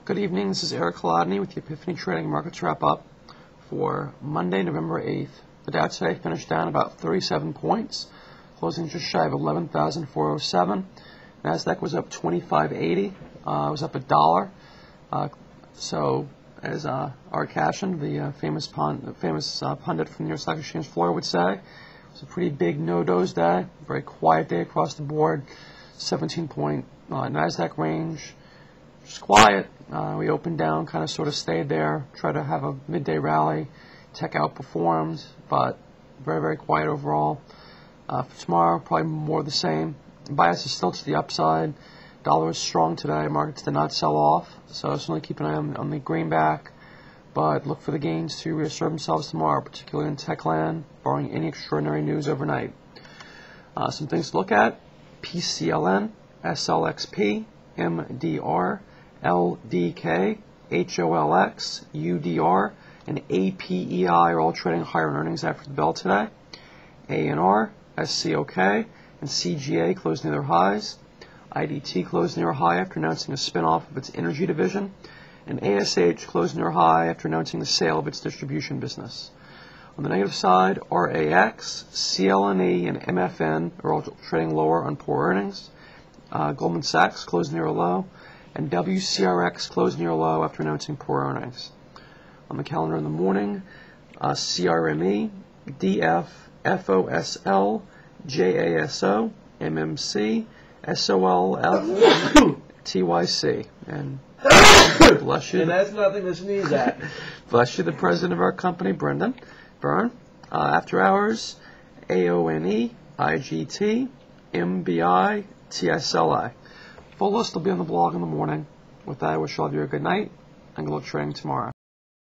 Good evening, this is Eric Kolodny with the Epiphany Trading Markets Wrap-Up for Monday, November 8th. The Dow today finished down about 37 points, closing just shy of 11,407. NASDAQ was up 25.80. It was up $1. So, as Art Cashin, the famous pundit from the New York Stock Exchange floor would say, it was a pretty big no-dose day, very quiet day across the board, 17-point NASDAQ range. Just quiet. We opened down, kind of sort of stayed there, tried to have a midday rally. Tech outperformed, but very, very quiet overall. For tomorrow, probably more of the same. Bias is still to the upside. Dollar is strong today. Markets did not sell off, so certainly keep an eye on the greenback. But look for the gains to reassert themselves tomorrow, particularly in Techland, barring any extraordinary news overnight. Some things to look at: PCLN, SLXP, MDR, LDK, HOLX, UDR, and APEI are all trading higher in earnings after the bell today. ANR, SCOK, and CGA closed near their highs. IDT closed near a high after announcing a spin-off of its energy division. And ASH closed near a high after announcing the sale of its distribution business. On the negative side, RAX, CLNE, and MFN are all trading lower on poor earnings. Goldman Sachs closed near a low, and WCRX closed near a low after announcing poor earnings. On the calendar in the morning, CRME, DF, FOSL, JASO, MMC, SOLF, TYC. And bless you. And that's nothing to sneeze at. Bless you, the president of our company, Brendan Byrne. After hours, AONE, IGT, MBI, TSLI. Full list will be on the blog in the morning. With that, I wish all of you a good night, and good luck trading tomorrow.